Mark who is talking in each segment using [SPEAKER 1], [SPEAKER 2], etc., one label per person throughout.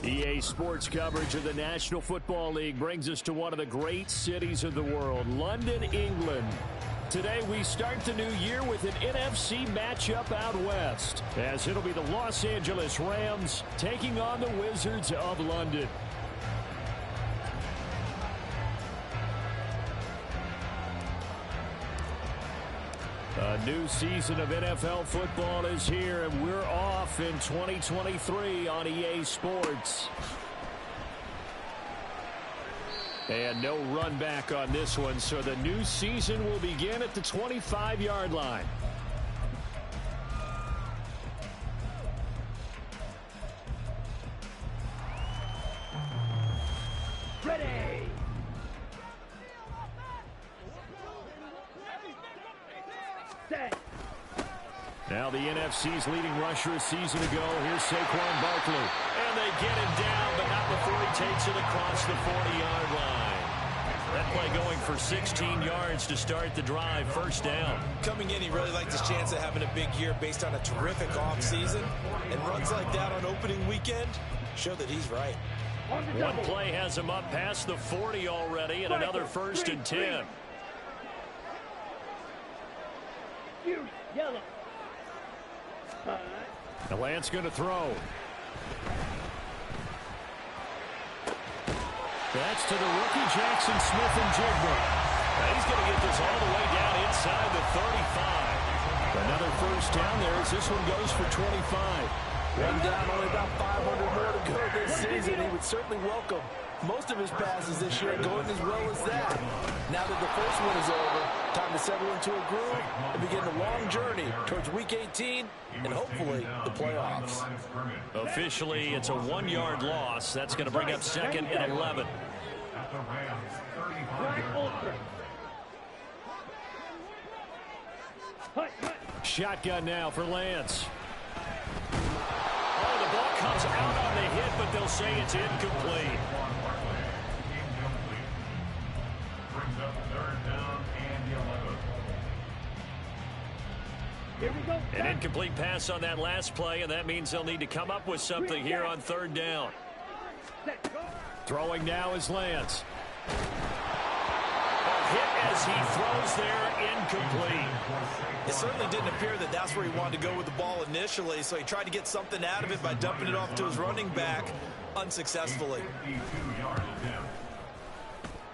[SPEAKER 1] EA Sports coverage of the National Football League brings us to one of the great cities of the world, London, England. Today we start the new year with an NFC matchup out west, as it'll be the Los Angeles Rams taking on the Wizards of London. A new season of NFL football is here, and we're off in 2023 on EA Sports. And no run back on this one, so the new season will begin at the 25-yard line.
[SPEAKER 2] Ready! Set!
[SPEAKER 1] Now the NFC's leading rusher a season ago. Here's Saquon Barkley. And they get him down, but not before he takes it across the 40-yard line. That play going for 16 yards to start the drive. First down.
[SPEAKER 3] Coming in, he really liked his chance of having a big year based on a terrific offseason. And runs like that on opening weekend show that he's right.
[SPEAKER 1] One play has him up past the 40 already, and another first and 10.
[SPEAKER 2] Yellow.
[SPEAKER 1] The Lance going to throw. That's to the rookie, Jackson Smith-Njigba. He's going to get this all the way down inside the 35. Another first down there as this one goes for 25.
[SPEAKER 4] One down, only about 500 more to go this season. He would certainly welcome most of his passes this year going as well as that. Now that the first one is over, time to settle into a groove and begin the long journey towards Week 18 and hopefully the playoffs.
[SPEAKER 1] Officially, it's a 1-yard loss. That's going to bring up second and 11. Shotgun now for Lance. Oh, the ball comes out on the hit, but they'll say it's incomplete. An incomplete pass on that last play, and that means they'll need to come up with something here on third down. Throwing now is Lance. A hit as he throws there, incomplete.
[SPEAKER 3] It certainly didn't appear that that's where he wanted to go with the ball initially, so he tried to get something out of it by dumping it off to his running back unsuccessfully.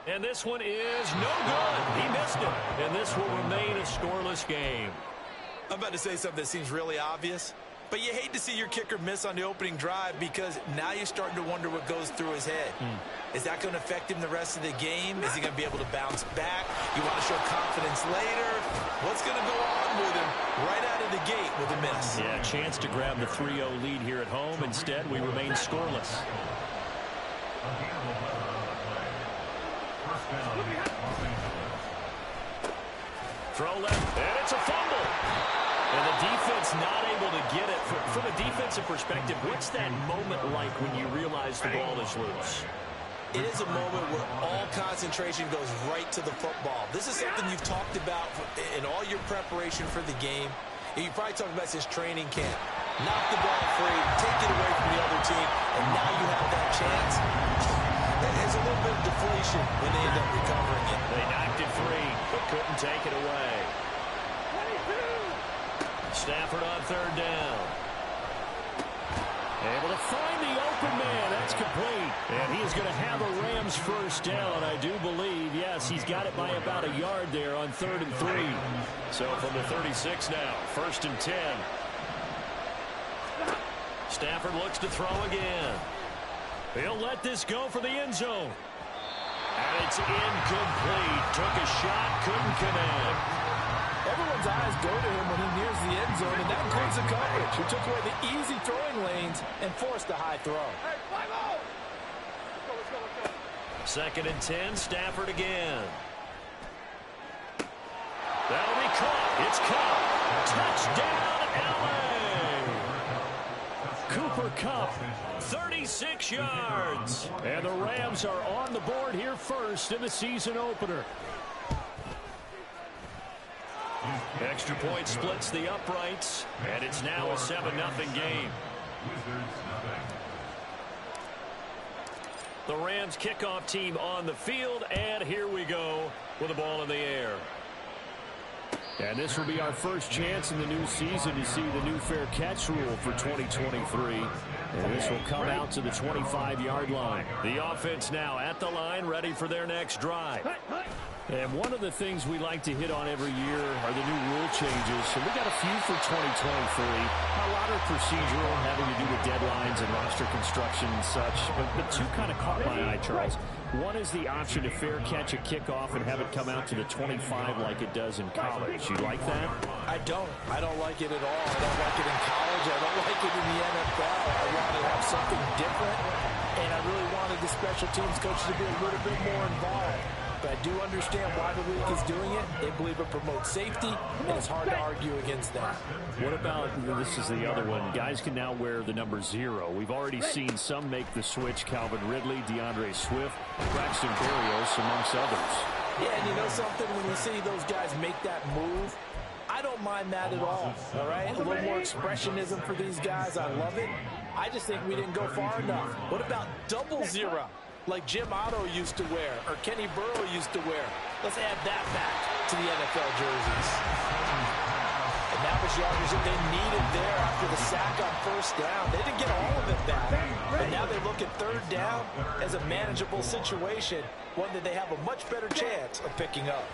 [SPEAKER 1] And this one is no good. He missed it. And this will remain a scoreless game.
[SPEAKER 3] I'm about to say something that seems really obvious, but you hate to see your kicker miss on the opening drive because now you're starting to wonder what goes through his head. Is that going to affect him the rest of the game? Is he going to be able to bounce back? You want to show confidence later? What's going to go on with him right out of the gate with a miss?
[SPEAKER 1] Yeah, chance to grab the 3-0 lead here at home. Instead, we remain scoreless. Throw left, and it's a fumble. And the defense not able to get it. From a defensive perspective, what's that moment like when you realize the ball is loose?
[SPEAKER 3] It is a moment where all concentration goes right to the football. This is something you've talked about in all your preparation for the game. You probably talked about this training camp. Knock the ball free, take it away from the other team, and now you have that chance. There's a little bit of deflation when they end up recovering it.
[SPEAKER 1] They knocked it free, but couldn't take it away. 22. Stafford on third down. Able to find the open man. That's complete. And he is going to have a Rams first down, I do believe. Yes, he's got it by about a yard there on 3rd and 3. So from the 36 now, 1st and 10. Stafford looks to throw again. He'll let this go for the end zone. And it's incomplete. Took a shot, couldn't connect.
[SPEAKER 4] Everyone's eyes go to him when he nears the end zone, and that includes the coverage, who took away the easy throwing lanes and forced a high throw.
[SPEAKER 2] Hey, 5-0. Let's go.
[SPEAKER 1] 2nd and 10, Stafford again. That'll be caught. It's caught. Touchdown, LA. Cooper Kupp, 36 yards. And the Rams are on the board here first in the season opener. Extra point splits the uprights, and it's now a 7-0 game. The Rams kickoff team on the field, and here we go with the ball in the air. And this will be our first chance in the new season to see the new fair catch rule for 2023. And this will come out to the 25-yard line. The offense now at the line, ready for their next drive. And one of the things we like to hit on every year are the new rule changes. So we got a few for 2023. A lot are procedural, having to do with deadlines and roster construction and such. But two kind of caught my eye, Charles. One is the option to fair catch a kickoff and have it come out to the 25 like it does in college. You like that?
[SPEAKER 4] I don't. I don't like it at all. I don't like it in college. I don't like it in the NFL. I want to have something different. And I really wanted the special teams coach to be a little bit more involved. But I do understand why the league is doing it. They believe it promotes safety, and it's hard to argue against that.
[SPEAKER 1] What about, this is the other one, guys can now wear the number 0. We've already seen some make the switch. Calvin Ridley, DeAndre Swift, Braxton Berrios, amongst others.
[SPEAKER 4] Yeah, and you know something? When you see those guys make that move, I don't mind that at all right? A little more expressionism for these guys. I love it. I just think we didn't go far enough. What about double 0? Like Jim Otto used to wear, or Kenny Burrow used to wear. Let's add that back to the NFL jerseys. And now the yardage that they needed there after the sack on 1st down. They didn't get all of it back. But now they look at 3rd down as a manageable situation, one that they have a much better chance of picking up.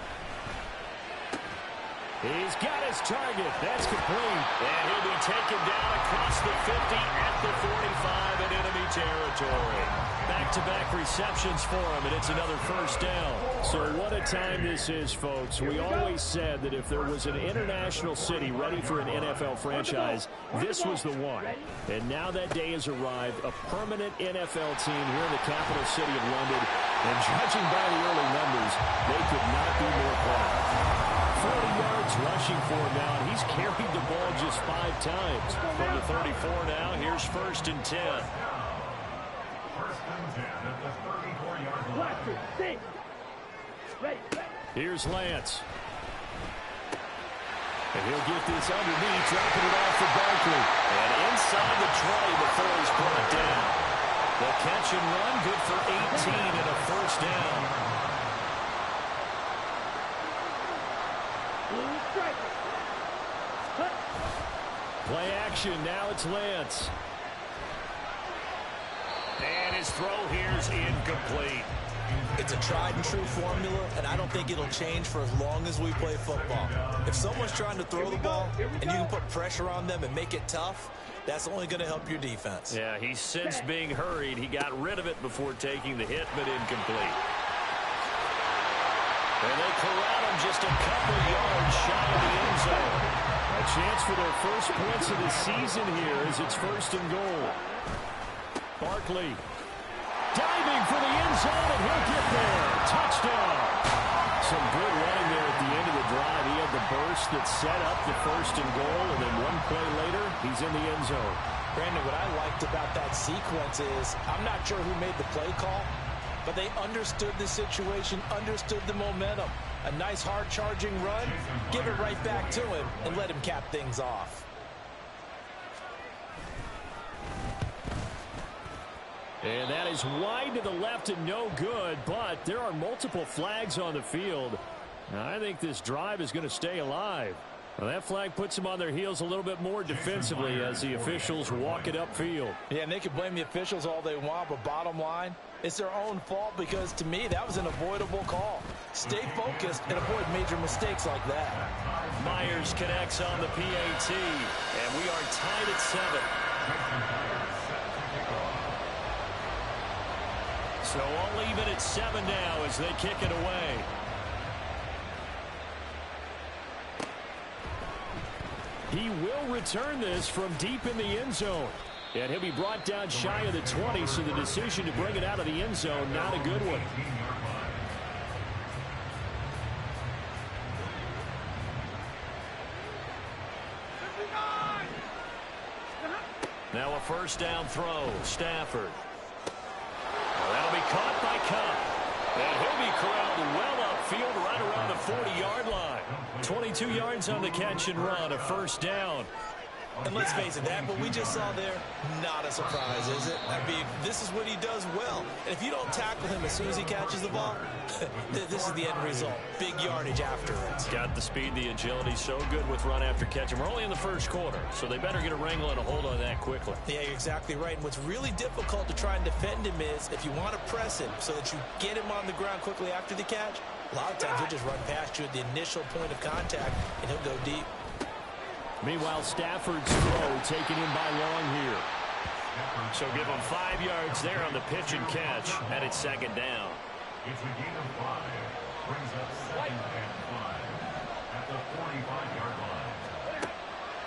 [SPEAKER 1] He's got his target. That's complete. And he'll be taken down across the 50 at the 45 in enemy territory. Back-to-back receptions for him, and it's another 1st down. So what a time this is, folks. We always said that if there was an international city ready for an NFL franchise, this was the one. And now that day has arrived, a permanent NFL team here in the capital city of London. And judging by the early numbers, they could not be more proud. 40 yards rushing for him now, and he's carried the ball just 5 times. From the 34 now, here's 1st and 10.
[SPEAKER 2] 1st and 10 at the 34-yard line.
[SPEAKER 1] Here's Lance. And he'll get this underneath, dropping it off for Barkley. And inside the 20 before he's brought down. The catch and run, good for 18 and a 1st down. Play action, now it's Lance. And his throw here is incomplete.
[SPEAKER 3] It's a tried-and-true formula, and I don't think it'll change for as long as we play football. If someone's trying to throw the ball and you can put pressure on them and make it tough, that's only going to help your defense.
[SPEAKER 1] Yeah, he's since being hurried. He got rid of it before taking the hit, but incomplete. And they corral him just a couple yards shy of the end zone. A chance for their first points of the season here as it's 1st and goal. Barkley diving for the end zone, and he'll get there. Touchdown. that set up the first and goal, and then one play later, he's in the end zone.
[SPEAKER 4] Brandon, what I liked about that sequence is I'm not sure who made the play call, but they understood the situation, understood the momentum. A nice hard-charging run, give it right back to him, and let him cap things off.
[SPEAKER 1] And that is wide to the left and no good, but there are multiple flags on the field. Now, I think this drive is going to stay alive. Well, that flag puts them on their heels a little bit more defensively as the officials walk it upfield.
[SPEAKER 4] Yeah, and they can blame the officials all they want, but bottom line, it's their own fault because, to me, that was an avoidable call. Stay focused and avoid major mistakes like that.
[SPEAKER 1] Myers connects on the PAT, and we are tied at 7. So all even at 7 now as they kick it away. He will return this from deep in the end zone. And he'll be brought down shy of the 20, so the decision to bring it out of the end zone, not a good one. Now a first down throw, Stafford. Well, that'll be caught by Cup. And he'll be corralled well upfield right around the 40-yard line. 22 yards on the catch and run, a first down.
[SPEAKER 3] And let's face it, that what we just saw there, not a surprise, is it? I mean, this is what he does well. And if you don't tackle him as soon as he catches the ball, this is the end result. Big yardage afterwards.
[SPEAKER 1] Got the speed, the agility, so good with run after catch. And we're only in the first quarter, so they better get a wrangle and a hold on that quickly.
[SPEAKER 3] Yeah, you're exactly right. And what's really difficult to try and defend him is if you want to press him so that you get him on the ground quickly after the catch, a lot of times he'll just run past you at the initial point of contact, and he'll go deep.
[SPEAKER 1] Meanwhile, Stafford's throw taken in by Long here. So give him 5 yards there on the pitch and catch, and it's second down.
[SPEAKER 2] It's a gain of 5. Brings up 2nd and 5 at the 45-yard line.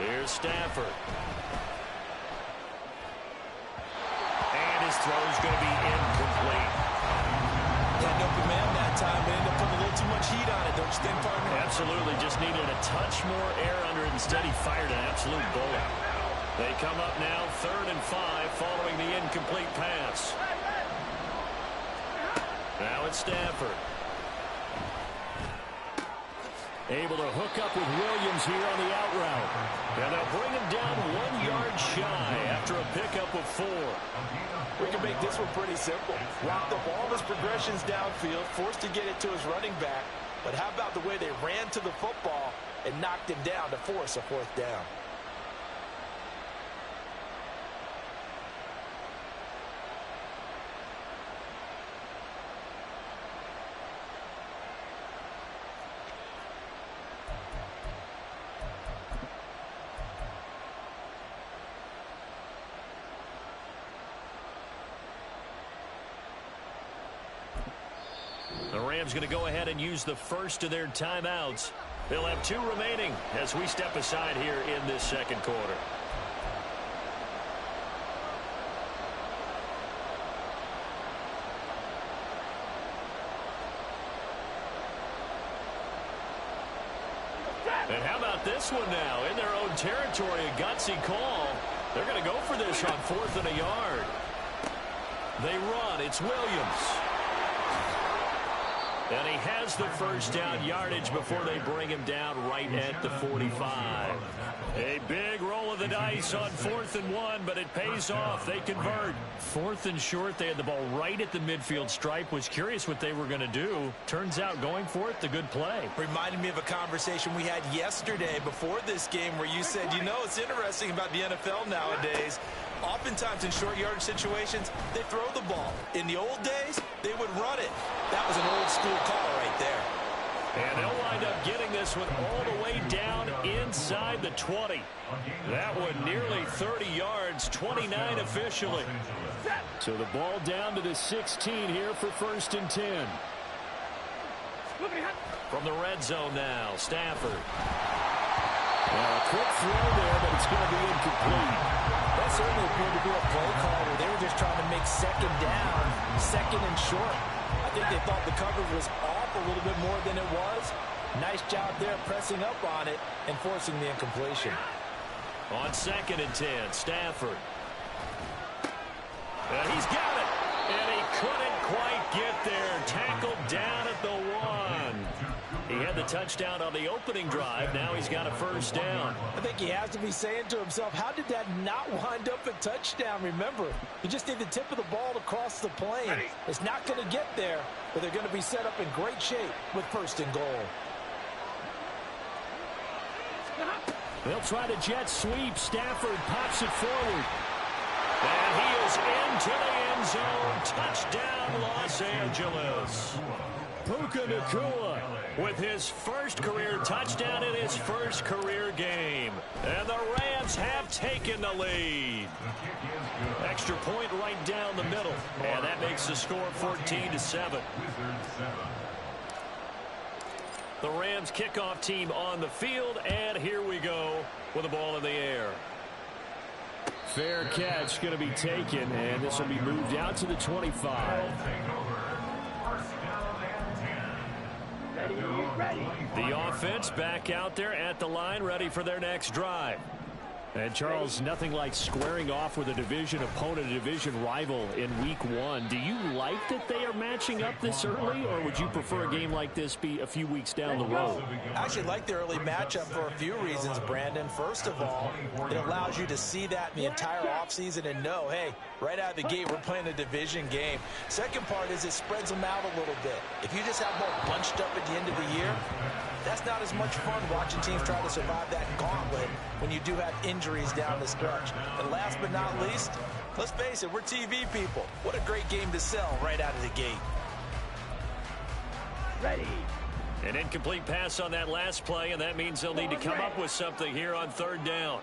[SPEAKER 1] Here's Stafford. And his throw's going to be incomplete.
[SPEAKER 3] Had no command that time, but ended up putting a little too much heat on it, don't you think, partner?
[SPEAKER 1] Absolutely. Just needed a touch more air under it. Instead, he fired an absolute bullet. They come up now, 3rd and 5, following the incomplete pass. Now it's Stafford. Able to hook up with Williams here on the out route. And they'll bring him down 1 yard shy after a pickup of 4.
[SPEAKER 4] We can make this one pretty simple. Rock the ball, his progressions downfield, forced to get it to his running back. But how about the way they ran to the football and knocked him down to force a 4th down?
[SPEAKER 1] The Rams going to go ahead and use the first of their timeouts. They'll have 2 remaining as we step aside here in this second quarter. And how about this one now? In their own territory, a gutsy call. They're going to go for this on 4th and a yard. They run. It's Williams. And he has the first down yardage before they bring him down right at the 45. A big roll of the dice on 4th and 1, but it pays off. They convert. 4th and short, they had the ball right at the midfield stripe. Was curious what they were going to do. Turns out going for it, the good play.
[SPEAKER 3] Reminded me of a conversation we had yesterday before this game where you said, you know, it's interesting about the NFL nowadays. Oftentimes in short yardage situations, they throw the ball. In the old days, they would run it. That was an old school call right there.
[SPEAKER 1] And they'll wind up getting this one all the way down inside the 20. That one nearly 30 yards, 29 officially. So the ball down to the 16 here for 1st and 10. From the red zone now, Stafford. Well, a quick throw there, but it's going to be incomplete.
[SPEAKER 4] That certainly appeared to be a play call where they were just trying to make 2nd down, 2nd and short. I think they thought the coverage was off a little bit more than it was. Nice job there pressing up on it and forcing the incompletion.
[SPEAKER 1] On 2nd and 10, Stafford. And he's got it. And he couldn't quite get there. Tackled down at the 1. He had the touchdown on the opening drive. Now he's got a first down.
[SPEAKER 4] I think he has to be saying to himself, how did that not wind up a touchdown? Remember, you just need the tip of the ball to cross the plane. It's not going to get there, but they're going to be set up in great shape with 1st and goal.
[SPEAKER 1] They'll try to jet sweep. Stafford pops it forward. And he is into the end zone. Touchdown, Los Angeles. Puka Nacua with his first career touchdown in his first career game. And the Rams have taken the lead. Extra point right down the middle. And that makes the score 14-7. The Rams kickoff team on the field, and here we go with the ball in the air. Fair catch going to be taken, and this will be moved out to the 25. The offense back out there at the line, ready for their next drive. And, Charles, nothing like squaring off with a division opponent, a division rival in Week 1. Do you like that they are matching up this early, or would you prefer a game like this be a few weeks down the road?
[SPEAKER 4] I actually like the early matchup for a few reasons, Brandon. First of all, it allows you to see that in the entire offseason and know, hey, right out of the gate, we're playing a division game. Second part is it spreads them out a little bit. If you just have more bunched up at the end of the year, that's not as much fun watching teams try to survive that gauntlet when you do have injuries down the stretch. And last but not least, let's face it, we're TV people. What a great game to sell right out of the gate.
[SPEAKER 1] Ready. An incomplete pass on that last play, and that means they'll need to come up with something here on 3rd down.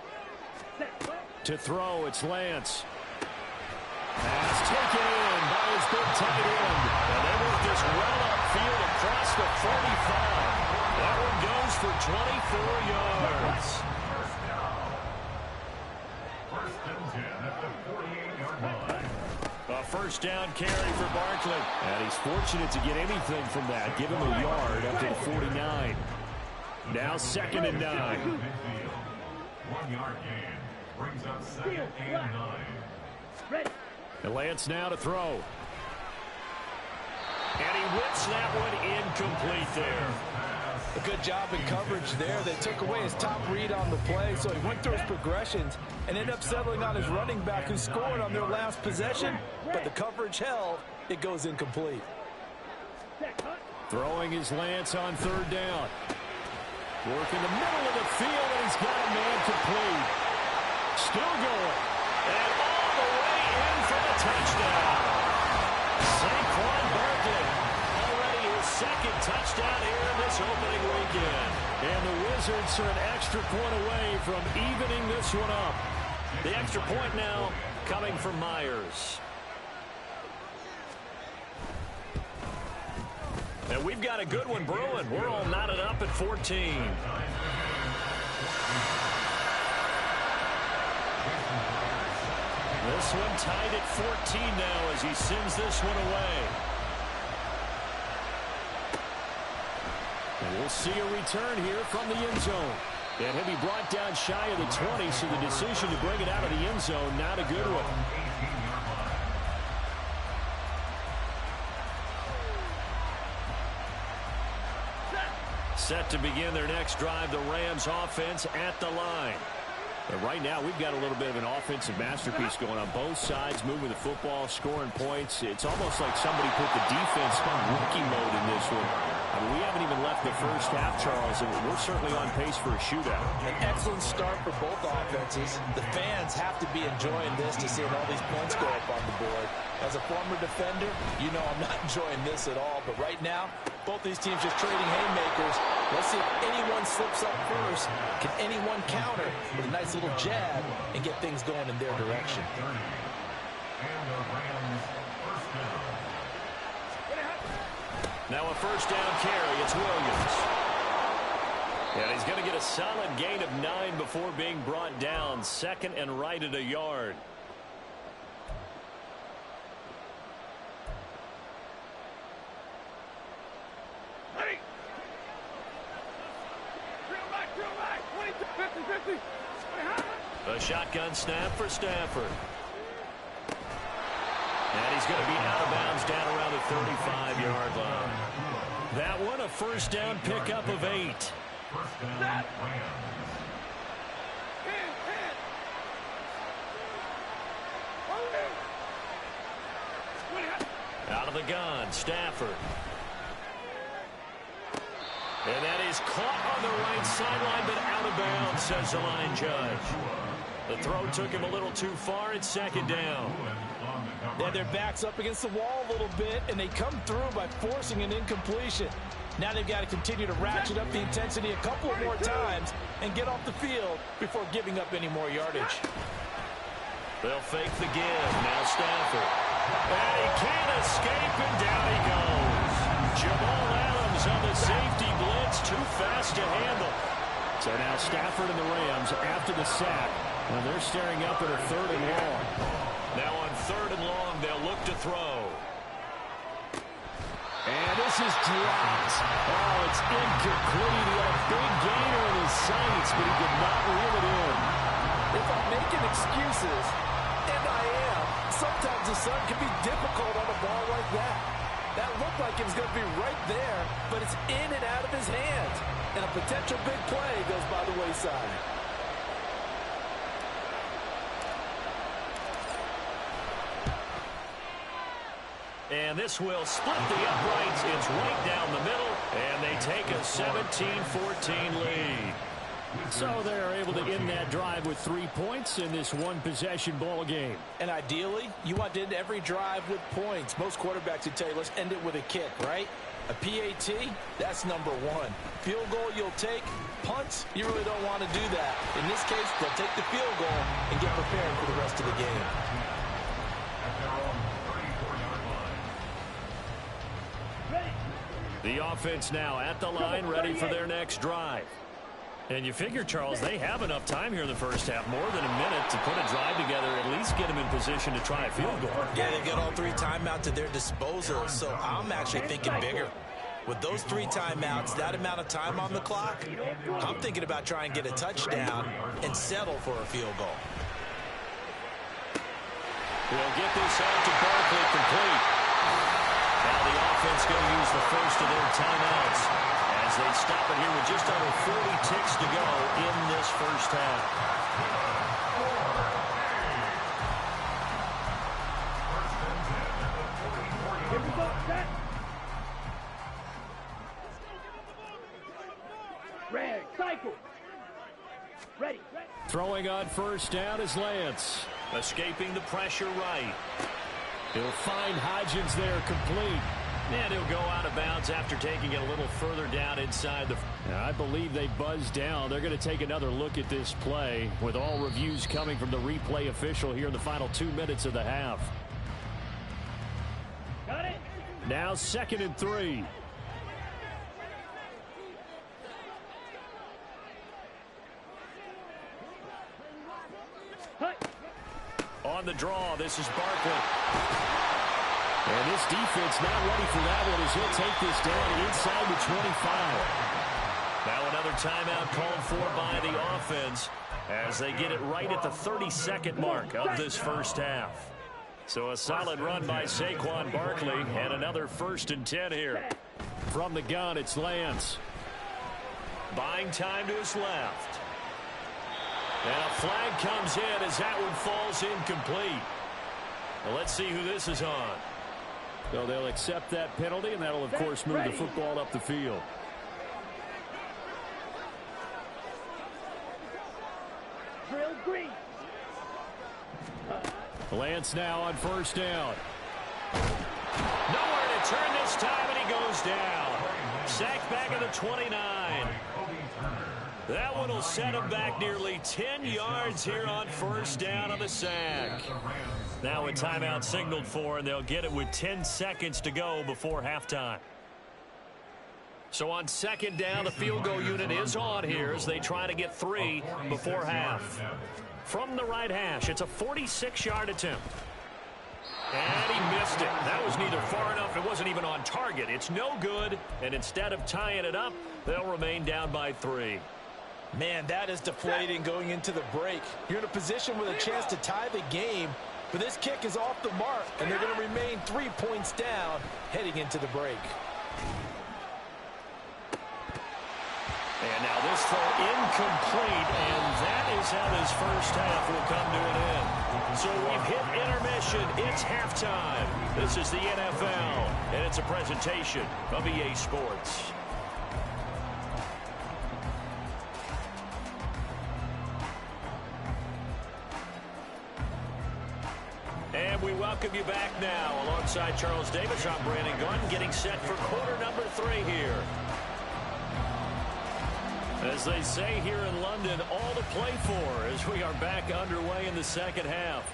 [SPEAKER 1] To throw, it's Lance. Pass taken in by his big tight end. And they move this well upfield across the 45. That one goes for 24 yards. A first down carry for Barkley. And he's fortunate to get anything from that. Give him a yard up to the 49. Now 2nd and 9.
[SPEAKER 2] 1 yard gain brings up 2nd and 9.
[SPEAKER 1] Ready. And Lance now to throw. And he whips that one incomplete there.
[SPEAKER 4] A good job in coverage there. They took away his top read on the play, so he went through his progressions and ended up settling on his running back who scored on their last possession, but the coverage held. It goes incomplete.
[SPEAKER 1] Throwing his Lance on 3rd down. Work in the middle of the field, and he's got a man complete. Still going. And all the way in for the touchdown. Saquon Barkley. Already his 2nd touchdown here in this opening weekend. And the Wizards are an extra point away from evening this one up. The extra point now coming from Myers. And we've got a good one brewing. We're all knotted up at 14. This one tied at 14 now as he sends this one away. And we'll see a return here from the end zone. And he'll be brought down shy of the 20, so the decision to bring it out of the end zone, not a good one. Set to begin their next drive, the Rams offense at the line. And right now, we've got a little bit of an offensive masterpiece going on both sides, moving the football, scoring points. It's almost like somebody put the defense on rookie mode in this one. I mean, we haven't even left the first half, Charles, and we're certainly on pace for a shootout.
[SPEAKER 4] An excellent start for both offenses. The fans have to be enjoying this to see all these points go up on the board. As a former defender, you know I'm not enjoying this at all. But right now, both these teams just trading haymakers. Let's see if anyone slips up first. Can anyone counter with a nice little jab and get things going in their direction?
[SPEAKER 1] Now a first down carry. It's Williams. And he's going to get a solid gain of 9 before being brought down. 2nd and right at a yard. A shotgun snap for Stafford. And he's going to be out of bounds down around the 35-yard line. That one, a first down pickup of 8.
[SPEAKER 2] First down, Rams.
[SPEAKER 1] Out of the gun, Stafford. And that is caught on the right sideline, but out of bounds, says the line judge. The throw took him a little too far. It's second down.
[SPEAKER 4] Yeah, their back's up against the wall a little bit, and they come through by forcing an incompletion. Now they've got to continue to ratchet up the intensity a couple of more times and get off the field before giving up any more yardage.
[SPEAKER 1] They'll fake the give. Now Stafford. And he can't escape, and down he goes. Jamal Adams on the safety blitz, too fast to handle. So now Stafford and the Rams after the sack. And they're staring up at a 3rd and long. Now on 3rd and long, they'll look to throw. And this is dropped. Oh, it's incomplete. He had a big gainer in his sights, but he did not reel it in.
[SPEAKER 4] If I'm making excuses, and I am, sometimes the sun can be difficult on a ball like that. That looked like it was going to be right there, but it's in and out of his hands. And a potential big play goes by the wayside.
[SPEAKER 1] And this will split the uprights. It's right down the middle, and they take a 17-14 lead. So they're able to end that drive with 3 points in this one-possession ball game.
[SPEAKER 4] And ideally, you want to end every drive with points. Most quarterbacks would tell you, let's end it with a kick, right? A PAT, that's number 1. Field goal you'll take. Punts, you really don't want to do that. In this case, they'll take the field goal and get prepared for the rest of the game.
[SPEAKER 1] The offense now at the line, ready for their next drive. And you figure, Charles, they have enough time here in the first half, more than a minute, to put a drive together, at least get them in position to try a field goal.
[SPEAKER 3] Yeah, they've got all 3 timeouts at their disposal, so I'm actually thinking bigger. With those 3 timeouts, that amount of time on the clock, I'm thinking about trying to get a touchdown and settle for a field goal.
[SPEAKER 1] We'll get this out to Barkley complete. Now the offense going to use the first of their timeouts as they stop it here with just under 40 ticks to go in this first half.
[SPEAKER 5] Red, cycle. Ready.
[SPEAKER 1] Throwing on first down is Lance. Escaping the pressure right. He'll find Hodgins there complete. And he'll go out of bounds after taking it a little further down inside the... I believe they buzzed down. They're going to take another look at this play with all reviews coming from the replay official here in the final 2 minutes of the half.
[SPEAKER 5] Got it.
[SPEAKER 1] Now 2nd and 3. On the draw, this is Barkley. And this defense not ready for that one as he'll take this down inside the 25. Now another timeout called for by the offense as they get it right at the 32nd mark of this first half. So a solid run by Saquon Barkley and another 1st and 10 here. From the gun, it's Lance. Buying time to his left. And a flag comes in as that one falls incomplete. Well, let's see who this is on. So they'll accept that penalty, and that'll, of course, move the football up the field.
[SPEAKER 5] Drill green.
[SPEAKER 1] Lance now on first down. Nowhere to turn this time, and he goes down. Sacked back at the 29. That one will set him back nearly 10 yards here on first down on the sack. Now a timeout signaled for, and they'll get it with 10 seconds to go before halftime. So on 2nd down, the field goal unit is on here as they try to get 3 before half. From the right hash, it's a 46-yard attempt. And he missed it. That was neither far enough. It wasn't even on target. It's no good. And instead of tying it up, they'll remain down by 3.
[SPEAKER 4] Man, that is deflating going into the break. You're in a position with a chance to tie the game, but this kick is off the mark, and they're going to remain 3 points down heading into the break.
[SPEAKER 1] And now this throw incomplete, and that is how this first half will come to an end. So we've hit intermission. It's halftime. This is the NFL, and it's a presentation of EA Sports. And we welcome you back now. Alongside Charles Davis, I'm Brandon Gunn, getting set for quarter number 3 here. As they say here in London, all to play for as we are back underway in the second half.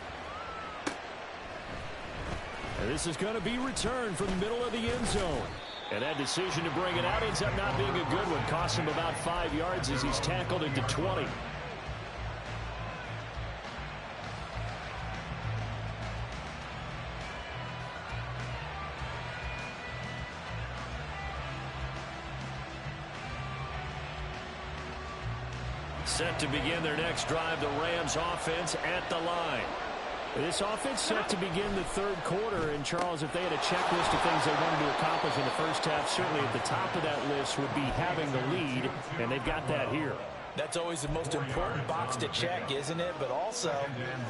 [SPEAKER 1] And this is going to be returned from the middle of the end zone. And that decision to bring it out ends up not being a good one. Cost him about 5 yards as he's tackled into 20. Set to begin their next drive, the Rams offense at the line. This offense set to begin the third quarter. And, Charles, if they had a checklist of things they wanted to accomplish in the first half, certainly at the top of that list would be having the lead, and they've got that here.
[SPEAKER 4] That's always the most important box to check, isn't it? But also,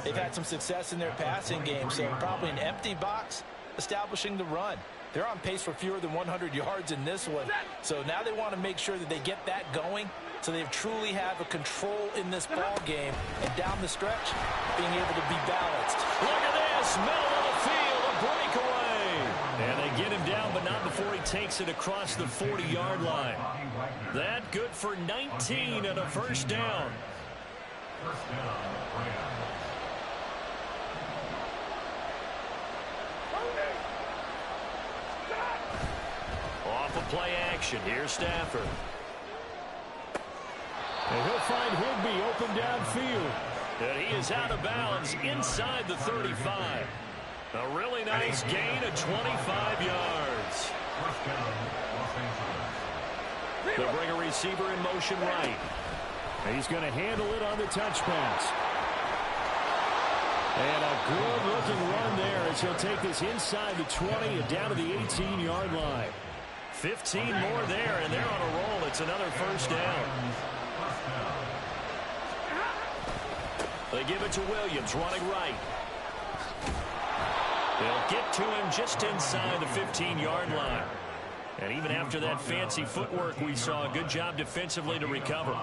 [SPEAKER 4] they've had some success in their passing game, so probably an empty box establishing the run. They're on pace for fewer than 100 yards in this one. So now they want to make sure that they get that going so they truly have a control in this ball game. And down the stretch, being able to be balanced.
[SPEAKER 1] Look at this, middle of the field, a breakaway. And they get him down, but not before he takes it across the 40-yard line. That good for 19 and a first down.
[SPEAKER 2] First down, Rams.
[SPEAKER 1] Off of play action, here's Stafford. And he'll find Higbee open downfield. And he is out of bounds inside the 35. A really nice gain of 25 yards.
[SPEAKER 2] First down, Los Angeles.
[SPEAKER 1] They'll bring a receiver in motion right. And he's going to handle it on the touch pass. And a good-looking run there as he'll take this inside the 20 and down to the 18-yard line. 15 more there, and they're on a roll. It's another first down. They give it to Williams, running right. They'll get to him just inside the 15-yard line. And even after that fancy footwork we saw, a good job defensively to recover.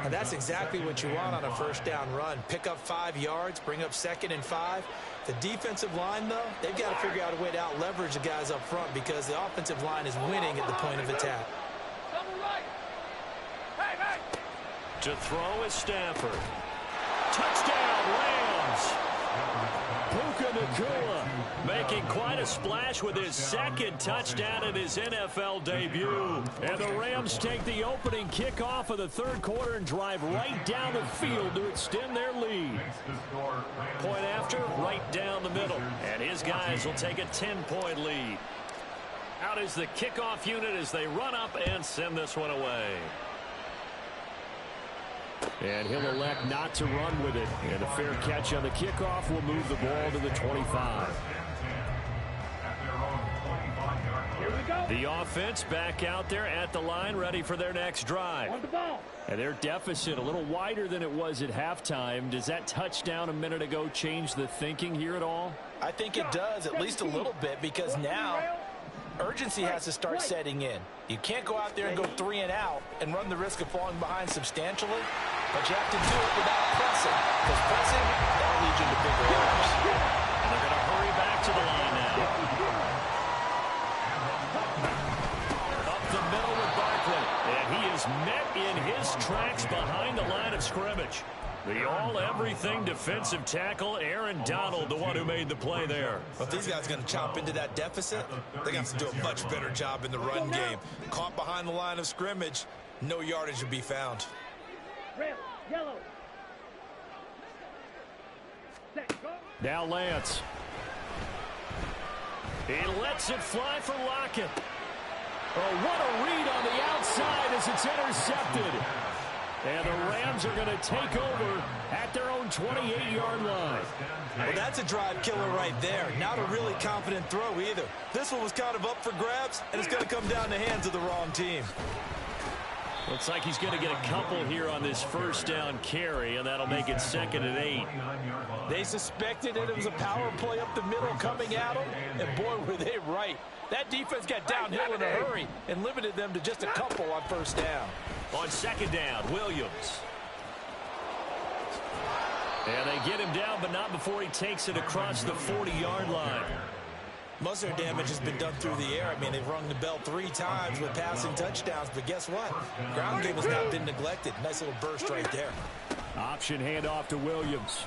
[SPEAKER 3] And that's exactly what you want on a first down run. Pick up 5 yards, bring up 2nd and 5. The defensive line, though, they've got to figure out a way to out-leverage the guys up front because the offensive line is winning at the point of attack.
[SPEAKER 1] To throw is Stafford. Touchdown, Rams! Puka Nacua making quite a splash with his second touchdown in his NFL debut. And the Rams take the opening kickoff of the third quarter and drive right down the field to extend their lead. Point after, right down the middle. And his guys will take a 10-point lead. Out is the kickoff unit as they run up and send this one away. And he'll elect not to run with it. And a fair catch on the kickoff will move the ball to the 25. The offense back out there at the line, ready for their next drive. And their deficit a little wider than it was at halftime. Does that touchdown a minute ago change the thinking here at all?
[SPEAKER 4] I think it does, at least a little bit, because now urgency has to start setting in. You can't go out there and go 3 and out and run the risk of falling behind substantially, but you have to do it without pressing, because pressing, that'll lead you to bigger errors.
[SPEAKER 1] And they're going to hurry back to the line now. Up the middle with Barkley, and he is met in his tracks behind the line of scrimmage. The all-everything defensive tackle, Aaron Donald, the one who made the play there.
[SPEAKER 3] Well, if these guys are going to chop into that deficit, they're going to have to do a much better job in the run game. Caught behind the line of scrimmage, no yardage to be found.
[SPEAKER 5] Red, yellow. Set, go.
[SPEAKER 1] Now Lance. He lets it fly for Lockett. Oh, what a read on the outside as it's intercepted. And the Rams are going to take over at their own 28-yard line.
[SPEAKER 3] Well, that's a drive killer right there. Not a really confident throw either. This one was kind of up for grabs, and it's going to come down in the hands of the wrong team.
[SPEAKER 1] Looks like he's going to get a couple here on this first down carry, and that'll make it 2nd and 8.
[SPEAKER 4] They suspected it was a power play up the middle coming at them, and boy, were they right. That defense got downhill in a hurry and limited them to just a couple on first down.
[SPEAKER 1] On 2nd down, Williams. And they get him down, but not before he takes it across the 40-yard line.
[SPEAKER 3] Most of their damage has been done through the air. I mean, they've rung the bell 3 times with passing touchdowns, but guess what? Ground game has not been neglected. Nice little burst right there.
[SPEAKER 1] Option handoff to Williams.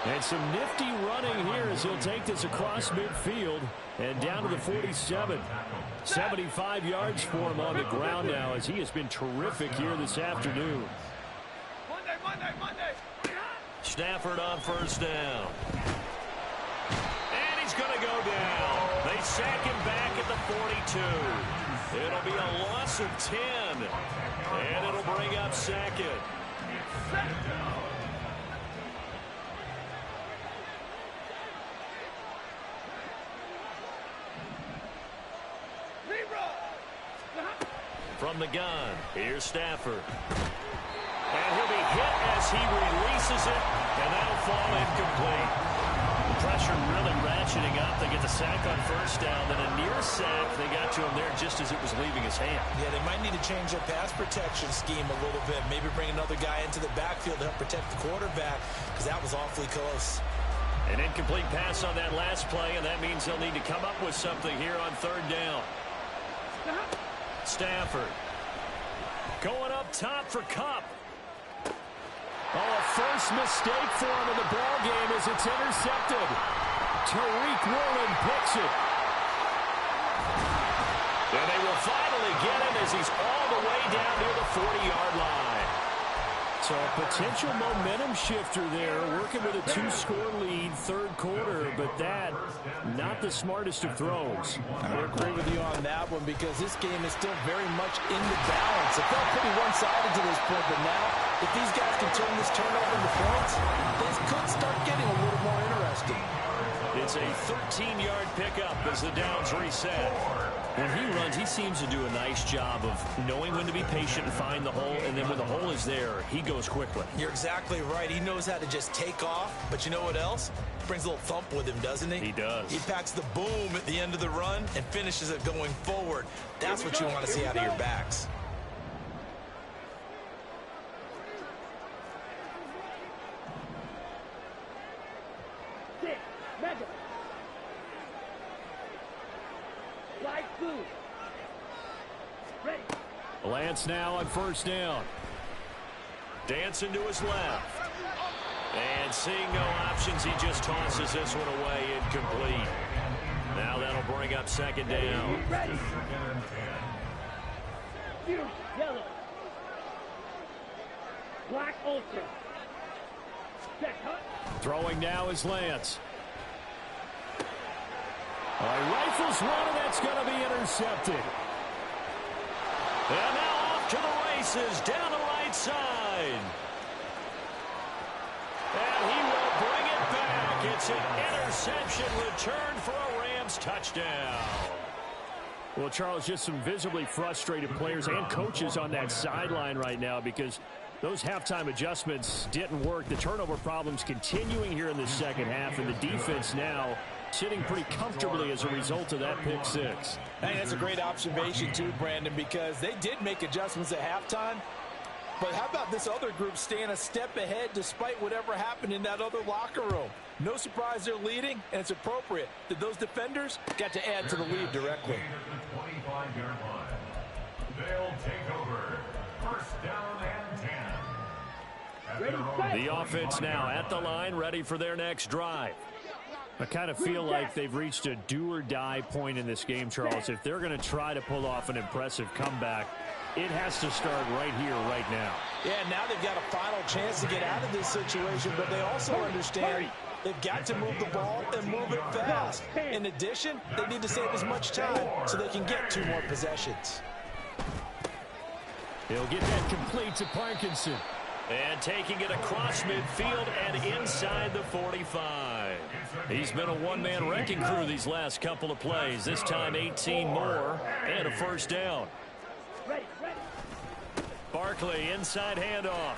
[SPEAKER 1] And some nifty running here as he'll take this across midfield and down to the 47. 75 yards for him on the ground now as he has been terrific here this afternoon.
[SPEAKER 5] Monday.
[SPEAKER 1] Stafford on first down. And he's going to go down. They sack him back at the 42. It'll be a loss of 10. And it'll bring up 2nd. From the gun, here's Stafford. And he'll be hit as he releases it, and that'll fall incomplete. Pressure really ratcheting up. They get the sack on first down, then a near sack. They got to him there just as it was leaving his hand.
[SPEAKER 3] Yeah, they might need to change their pass protection scheme a little bit. Maybe bring another guy into the backfield to help protect the quarterback, because that was awfully close.
[SPEAKER 1] An incomplete pass on that last play, and that means they'll need to come up with something here on 3rd down. Stafford going up top for Kupp. Oh, a first mistake for him in the ball game as it's intercepted. Tariq Woolen picks it. And they will finally get him as he's all the way down near the 40-yard line. So a potential momentum shifter there, working with a 2-score lead, 3rd quarter, but that, not the smartest of throws.
[SPEAKER 4] I agree with you on that one because this game is still very much in the balance. It felt pretty one-sided to this point, but now, if these guys can turn this turnover into points, this could start getting a little more interesting.
[SPEAKER 1] It's a 13-yard pickup as the downs reset. When he runs, he seems to do a nice job of knowing when to be patient and find the hole, and then when the hole is there, he goes quickly.
[SPEAKER 3] You're exactly right. He knows how to just take off, but you know what else? Brings a little thump with him, doesn't he?
[SPEAKER 1] He does.
[SPEAKER 3] He packs the boom at the end of the run and finishes it going forward. That's what you want to see out of your backs.
[SPEAKER 5] Madden. Light blue. Ready.
[SPEAKER 1] Lance now on first down. Dancing to his left. And seeing no options, he just tosses this one away, incomplete. Now that'll bring up 2nd down.
[SPEAKER 5] Ready. Fierce yellow. Black ultra. Check, huh?
[SPEAKER 1] Throwing now is Lance. Rifles one, and that's going to be intercepted. And now off to the races, down the right side. And he will bring it back. It's an interception returned for a Rams touchdown. Well, Charles, just some visibly frustrated players and coaches on that sideline right now because those halftime adjustments didn't work. The turnover problems continuing here in the second half, and the defense now sitting pretty comfortably as a result of that pick six.
[SPEAKER 4] Hey, that's a great observation too, Brandon, because they did make adjustments at halftime. But how about this other group staying a step ahead despite whatever happened in that other locker room? No surprise they're leading, and it's appropriate that those defenders got to add to the lead directly.
[SPEAKER 2] They'll take over. First down and 10.
[SPEAKER 5] Ready,
[SPEAKER 1] The offense now at the line, ready for their next drive. I kind of feel like they've reached a do-or-die point in this game, Charles. If they're going to try to pull off an impressive comeback, it has to start right here, right now.
[SPEAKER 4] Yeah, now they've got a final chance to get out of this situation, but they also understand they've got to move the ball and move it fast. In addition, they need to save as much time so they can get 2 more possessions.
[SPEAKER 1] He'll get that complete to Parkinson. And taking it across midfield and inside the 45. He's been a one-man wrecking crew these last couple of plays. This time 18 more and a first down. Barkley inside handoff.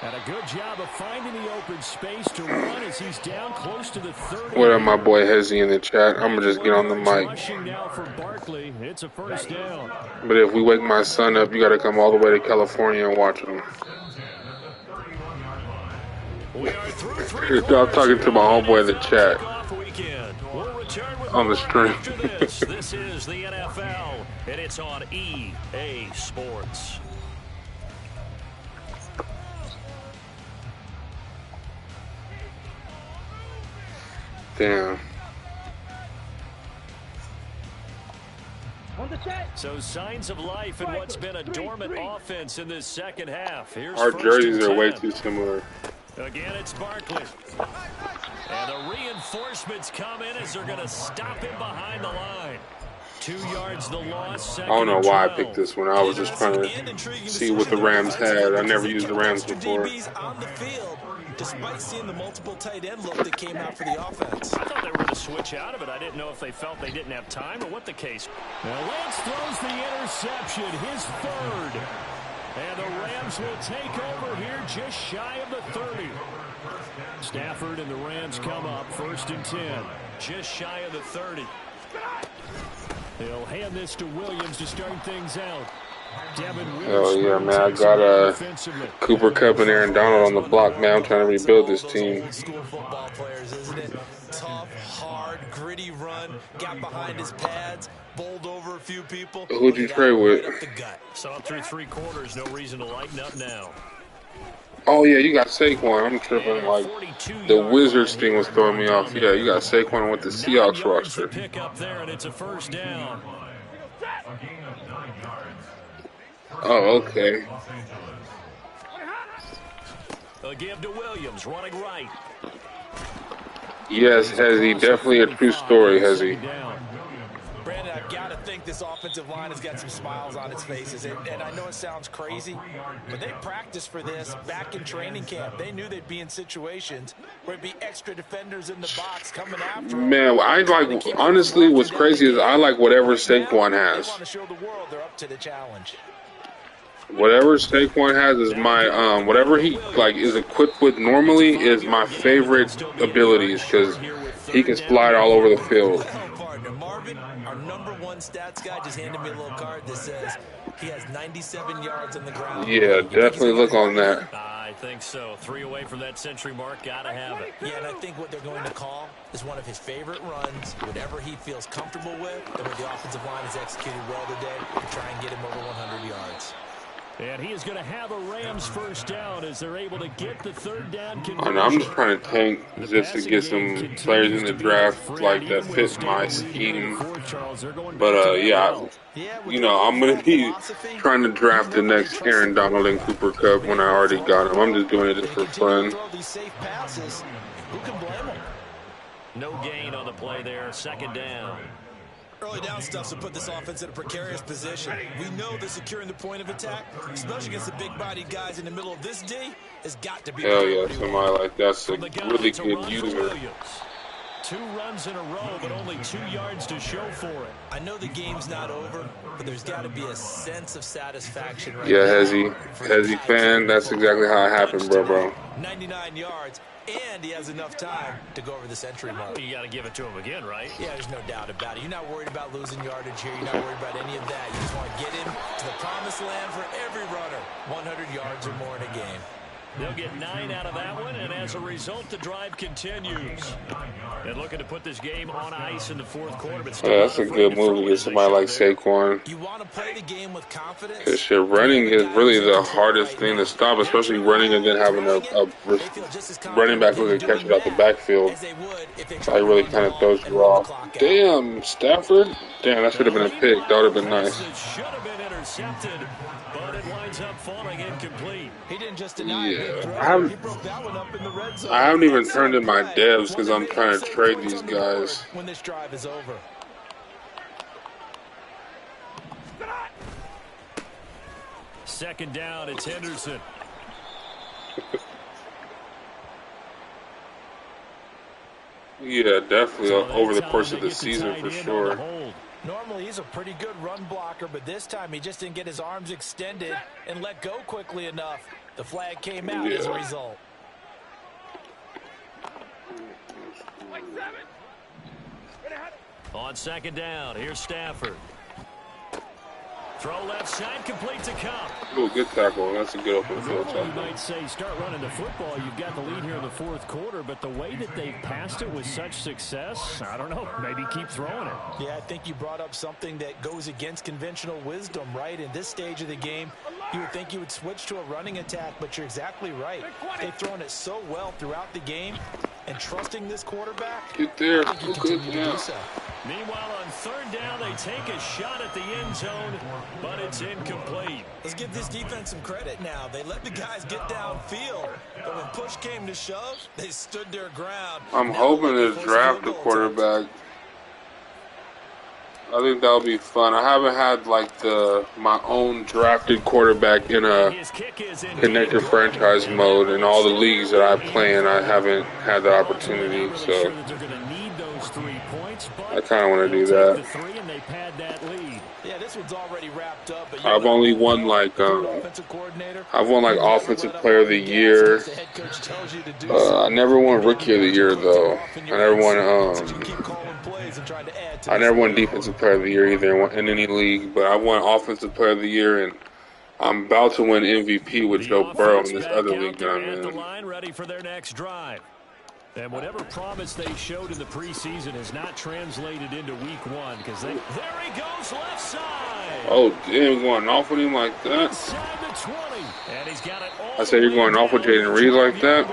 [SPEAKER 1] And a good job of finding the open space to run as he's down close to the 30.
[SPEAKER 6] What up, my boy Hezzy in the chat? I'm going to just get on the mic.
[SPEAKER 1] Rushing now for Barkley. It's a first down.
[SPEAKER 6] But if we wake my son up, you got to come all the way to California and watch him. I'm talking to my homeboy in the chat on the stream.
[SPEAKER 1] This is the NFL, and it's on EA Sports.
[SPEAKER 6] Damn.
[SPEAKER 1] So signs of life in what's been a dormant offense in this second half. Here's
[SPEAKER 6] our jerseys are way too similar.
[SPEAKER 1] Again, it's Barkley. And the reinforcements come in as they're going to stop him behind the line. 2 yards the loss.
[SPEAKER 6] I don't know why I picked this one. I was just trying to see what the Rams had. I never used the Rams before.
[SPEAKER 4] Despite seeing the multiple tight end look that came out for the offense.
[SPEAKER 1] I thought they were going to switch out of it. I didn't know if they felt they didn't have time or what the case. Now Lance throws the interception, his third. And the Rams will take over here just shy of the 30. Stafford and the Rams come up 1st and 10. Just shy of the 30. He'll hand this to Williams to start things out.
[SPEAKER 6] Oh yeah, man! I got Cooper Kupp and Aaron Donald on the block, man. I'm trying to rebuild this team.
[SPEAKER 4] School football players, isn't it? Tough, hard, gritty run. Got behind his pads, bowled over a few people.
[SPEAKER 6] Who'd you trade with?
[SPEAKER 1] Saw through 3 quarters. No reason to lighten up now.
[SPEAKER 6] Oh yeah, you got Saquon. I'm tripping. Like the Wizards thing was throwing me off. Yeah, you got Saquon with the Seahawks roster.
[SPEAKER 1] Pick up there, and it's a first down.
[SPEAKER 6] Oh, okay.
[SPEAKER 1] A give to Williams, running right.
[SPEAKER 6] Yes, Hezzy, definitely a true story, Hezzy.
[SPEAKER 4] Brandon, I've got to think this offensive line has got some smiles on its faces. And I know it sounds crazy, but they practiced for this back in training camp. They knew they'd be in situations where it'd be extra defenders in the box coming after them.
[SPEAKER 6] Man, I like, honestly, what's crazy is I like whatever Saquon has.
[SPEAKER 4] They want to show the world they're up to the challenge.
[SPEAKER 6] Whatever Saquon has is my, whatever he, like, is equipped with normally is my favorite abilities because he can slide all over the field.
[SPEAKER 4] Marvin, our #1 stats guy, just handed me a little card that says he has 97 yards on the ground.
[SPEAKER 6] Yeah, definitely look on that.
[SPEAKER 1] I think so. 3 away from that century mark. Gotta have it.
[SPEAKER 4] Yeah, and I think what they're going to call is one of his favorite runs, whatever he feels comfortable with, and what the offensive line has executed well today to try and get him over 100 yards.
[SPEAKER 1] And he is going to have a Rams first down as they're able to get the 3rd down conversion.
[SPEAKER 6] I'm just trying to tank just to get some players in the draft like that fit my scheme. But yeah, you know, I'm going to be trying to draft the next Aaron Donald and Cooper Kupp when I already got him. I'm just doing it just for fun.
[SPEAKER 1] No gain on the play there. 2nd down.
[SPEAKER 4] Early down stuff to put this offense in a precarious position. We know that securing the point of attack, especially against the big-bodied guys in the middle of this D, has got to be.
[SPEAKER 6] Hell yeah, somebody like that's a really good user.
[SPEAKER 1] 2 runs in a row, but only 2 yards to show for it.
[SPEAKER 4] I know the game's not over, but there's got to be a sense of satisfaction right
[SPEAKER 6] yeah,
[SPEAKER 4] now.
[SPEAKER 6] Hezzy fan, that's exactly how it happened, bro.
[SPEAKER 4] 99 yards, and he has enough time to go over the century mark.
[SPEAKER 1] You got to give it to him again, right?
[SPEAKER 4] Yeah, there's no doubt about it. You're not worried about losing yardage here. You're not worried about any of that. You just want to get him to the promised land for every runner. 100 yards or more in a game.
[SPEAKER 1] They'll get 9 out of that one, and as a result, the drive continues. And looking to put this game on ice in the 4th quarter. But
[SPEAKER 6] yeah, that's a good move to get somebody like Saquon.
[SPEAKER 4] You want to play the game with confidence.
[SPEAKER 6] Because shit, running is really the hardest thing to stop, especially running and then having a running back who can catch it out the backfield. So it really kind of throws you off. Damn, Stafford. Damn, that should have been a pick. That would have been nice.
[SPEAKER 1] It should have been intercepted, but it winds up falling incomplete.
[SPEAKER 4] He didn't just deny it.
[SPEAKER 6] I haven't even turned in my devs because I'm trying to trade these guys.
[SPEAKER 4] When this drive is over.
[SPEAKER 1] second down. It's Henderson.
[SPEAKER 6] Yeah, definitely over the course of the season for sure.
[SPEAKER 4] Normally he's a pretty good run blocker, but this time he just didn't get his arms extended and let go quickly enough. The flag came out as a result.
[SPEAKER 1] On second down, here's Stafford. Throw left side, complete to Cup.
[SPEAKER 6] Oh, good tackle. That's a good open field tackle.
[SPEAKER 1] You might say start running the football. You've got the lead here in the fourth quarter, but the way that they've passed it with such success, I don't know, maybe keep throwing it.
[SPEAKER 4] Yeah, I think you brought up something that goes against conventional wisdom, right? In this stage of the game, you would think you would switch to a running attack, but you're exactly right. They've thrown it so well throughout the game, and trusting this quarterback,
[SPEAKER 6] get there.
[SPEAKER 4] I think you continue to do so.
[SPEAKER 1] Meanwhile, on third down, they take a shot at the end zone, but it's incomplete.
[SPEAKER 4] Let's give this defense some credit now. They let the guys get downfield, but when push came to shove, they stood their ground.
[SPEAKER 6] I'm hoping to draft the quarterback. I think that'll be fun. I haven't had like my own drafted quarterback in a connected franchise mode in all the leagues that I play in. I haven't had the opportunity, so I kind of want to do that.
[SPEAKER 4] Yeah, this one's already wrapped up. But
[SPEAKER 6] I've only won like offensive player of the year. I never won rookie of the year though. I never won defensive player of the year either in any league, but I won offensive player of the year, and I'm about to win MVP with Joe Burrow in this other league that I'm in.
[SPEAKER 1] Ready for their next drive. And whatever promise they showed in the preseason has not translated into week one because there he goes left side.
[SPEAKER 6] Oh, damn, going off with him like that?
[SPEAKER 1] And he's got it all.
[SPEAKER 6] I said you're going off with Jaden Reed like that?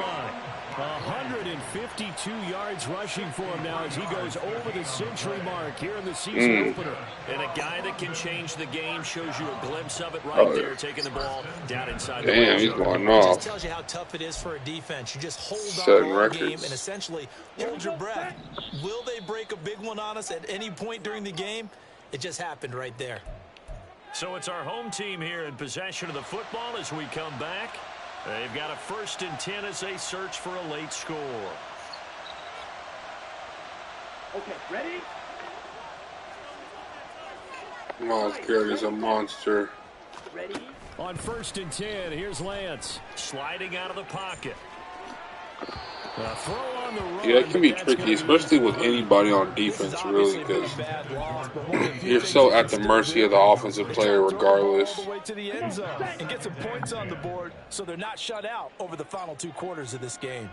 [SPEAKER 1] 152 yards rushing for him now as he goes over the century mark here in the season opener. And a guy that can change the game, shows you a glimpse of it right there, taking the ball down inside the red zone.
[SPEAKER 6] He's going off.
[SPEAKER 4] It just tells you how tough it is for a defense. You just hold on all game and essentially hold your breath. Will they break a big one on us at any point during the game? It just happened right there.
[SPEAKER 1] So it's our home team here in possession of the football as we come back. They've got a 1st and 10 as they search for a late score.
[SPEAKER 5] Okay, ready?
[SPEAKER 6] Miles Garrett is a monster.
[SPEAKER 5] Ready?
[SPEAKER 1] On 1st and 10, here's Lance sliding out of the pocket. Throw on the run,
[SPEAKER 6] yeah, it can be tricky, especially with anybody on defense, really, because you're so at the mercy of the offensive player regardless.
[SPEAKER 4] All the way to the end zone and get some points on the board so they're not shut out over the final 2 quarters of this game.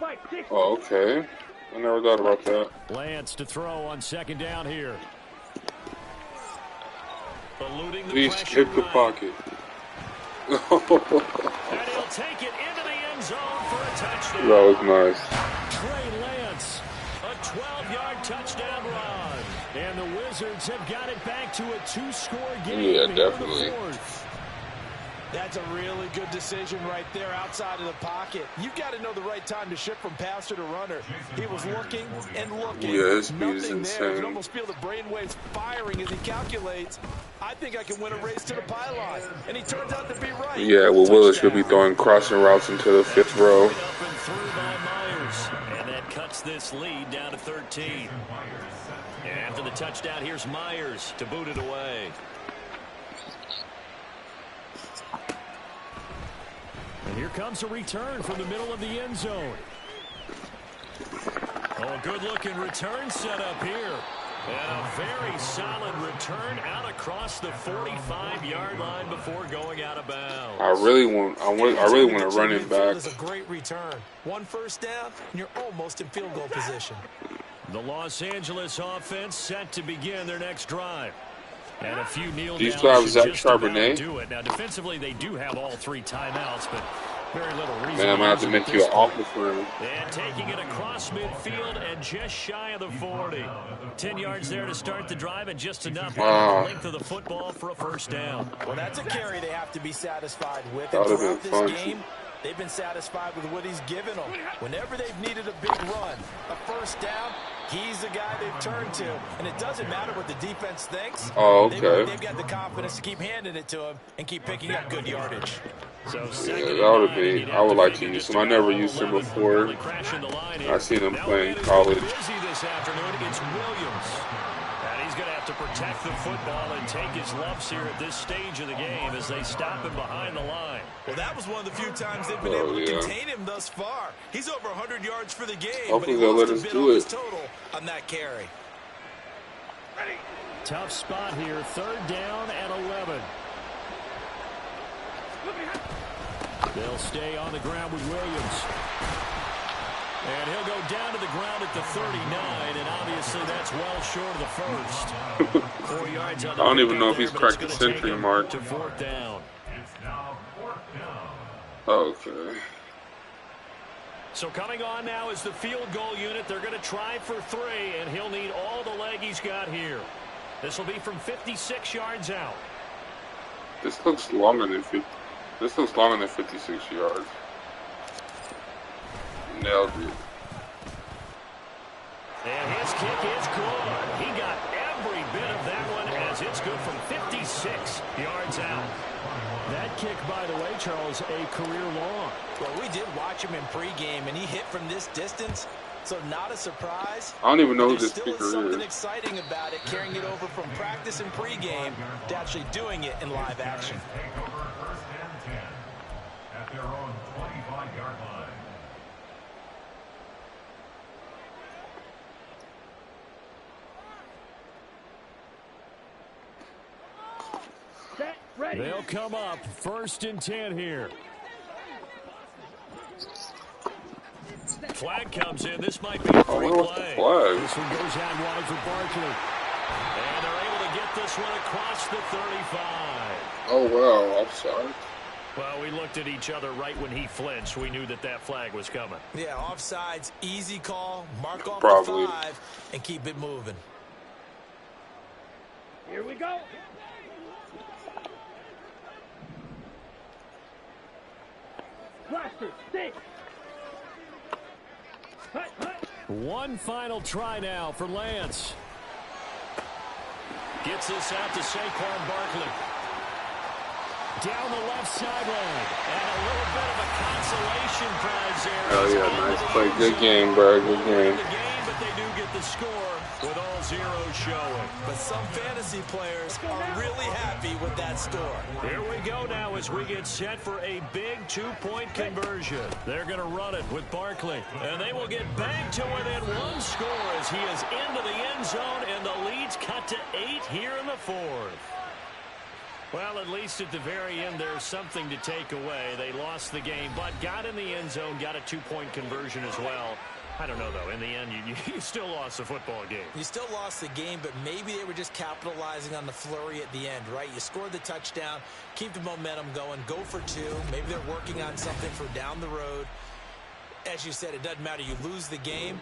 [SPEAKER 6] Oh, okay. I never thought about that.
[SPEAKER 1] Lance to throw on 2nd down here. Eluding the
[SPEAKER 6] Please
[SPEAKER 1] pressure
[SPEAKER 6] kick the pocket.
[SPEAKER 1] And he'll take it into the end zone for a touchdown.
[SPEAKER 6] That was nice.
[SPEAKER 1] Trey Lance, a 12-yard touchdown run. And the Wizards have got it back to a 2-score game.
[SPEAKER 6] Yeah, definitely.
[SPEAKER 4] That's a really good decision right there outside of the pocket. You've got to know the right time to shift from passer to runner. He was looking and looking.
[SPEAKER 6] Yeah, his speed is
[SPEAKER 4] Nothing
[SPEAKER 6] insane.
[SPEAKER 4] there. You can almost feel the brainwaves firing as he calculates, I think I can win a race to the pylon. And he turns out to be right.
[SPEAKER 6] Yeah, well, Willis should be throwing crossing routes into the 5th row.
[SPEAKER 1] Up and through by Myers. And that cuts this lead down to 13. And after the touchdown, here's Myers to boot it away. And here comes a return from the middle of the end zone. Oh, good-looking return set up here. And a very solid return out across the 45-yard line before going out of bounds.
[SPEAKER 6] I really want to run it back.
[SPEAKER 4] It's a great return. 1 first down, and you're almost in field goal position.
[SPEAKER 1] The Los Angeles offense set to begin their next drive. And a few kneel
[SPEAKER 6] Do you
[SPEAKER 1] downs
[SPEAKER 6] still have
[SPEAKER 1] should
[SPEAKER 6] Zach
[SPEAKER 1] just about
[SPEAKER 6] Charbonnet?
[SPEAKER 1] do it. Now, defensively, they do have all 3 timeouts, but very little reason.
[SPEAKER 6] Man, I'm going to have to make you an offer for him.
[SPEAKER 1] And taking it across midfield and just shy of the 40. 10 yards there to start the drive and just enough on the length of the football for a 1st down.
[SPEAKER 4] Well, that's a carry they have to be satisfied with.
[SPEAKER 6] That
[SPEAKER 4] And
[SPEAKER 6] would have
[SPEAKER 4] throughout
[SPEAKER 6] been
[SPEAKER 4] this
[SPEAKER 6] fun.
[SPEAKER 4] game, they've been satisfied with what he's given them. Whenever they've needed a big run, a 1st down, He's the guy they've turned to, and it doesn't matter what the defense thinks.
[SPEAKER 6] Oh, okay.
[SPEAKER 4] They've got the confidence to keep handing it to him and keep picking up good yardage.
[SPEAKER 6] Yeah, that would be. I would like to use him. I never used him before. I seen him play in college.
[SPEAKER 1] This afternoon, it's Williams. And he's going to have to protect the football and take his lumps here at this stage of the game as they stop him behind the line.
[SPEAKER 4] Well, that was one of the few times they've been able to contain him thus far. He's over 100 yards for the game.
[SPEAKER 6] Hopefully they'll let us do it.
[SPEAKER 4] Total on that carry.
[SPEAKER 1] Tough spot here. 3rd down and 11. They'll stay on the ground with Williams. And he'll go down to the ground at the 39, and obviously that's well short of the first. 4 yards on the
[SPEAKER 6] I don't even know if he's cracked the century mark.
[SPEAKER 1] To 4th down.
[SPEAKER 2] It's now 4th down.
[SPEAKER 6] Okay.
[SPEAKER 1] So coming on now is the field goal unit. They're going to try for 3, and he'll need all the leg he's got here. This will be from 56 yards out.
[SPEAKER 6] This looks longer than 50. This looks longer than 56 yards. Nailed it.
[SPEAKER 1] And his kick is good. He got every bit of that one as it's good from 56 yards out. That kick, by the way, Charles, a career long.
[SPEAKER 4] Well, we did watch him in pregame, and he hit from this distance, so not a surprise.
[SPEAKER 6] I don't even know who this
[SPEAKER 4] kicker
[SPEAKER 6] kicker is.
[SPEAKER 4] There's something exciting about it, carrying it over from practice and pregame to actually doing it in live action.
[SPEAKER 2] Take over 1st and 10 at their own 25-yard line.
[SPEAKER 1] They'll come up 1st and 10 here. Flag comes in. This might be a free play.
[SPEAKER 6] Flag.
[SPEAKER 1] This one goes out wide for Barkley. And they're able to get this one across the 35.
[SPEAKER 6] Oh, wow. Offside.
[SPEAKER 1] Well, we looked at each other right when he flinched. We knew that that flag was coming.
[SPEAKER 4] Yeah, offsides, easy call, mark off
[SPEAKER 6] Probably.
[SPEAKER 4] the 5, and keep it moving.
[SPEAKER 5] Here we go. Blaster, stick.
[SPEAKER 1] One final try now for Lance. Gets this out to Saquon Barkley. Down the left sideline. And a little bit of a consolation prize there.
[SPEAKER 6] Oh, yeah, nice play. Good game, bro. Good game.
[SPEAKER 1] But they do get the score with all zeros showing.
[SPEAKER 4] But some fantasy players are really happy with that score.
[SPEAKER 1] Here we go now as we get set for a big 2-point conversion. They're going to run it with Barkley. And they will get back to within 1 score as he is into the end zone, and the lead's cut to 8 here in the 4th. Well, at least at the very end, there's something to take away. They lost the game, but got in the end zone, got a 2-point conversion as well. I don't know, though. In the end, you still lost the football game.
[SPEAKER 4] You still lost the game, but maybe they were just capitalizing on the flurry at the end, right? You scored the touchdown, keep the momentum going, go for 2. Maybe they're working on something for down the road. As you said, it doesn't matter. You lose the game,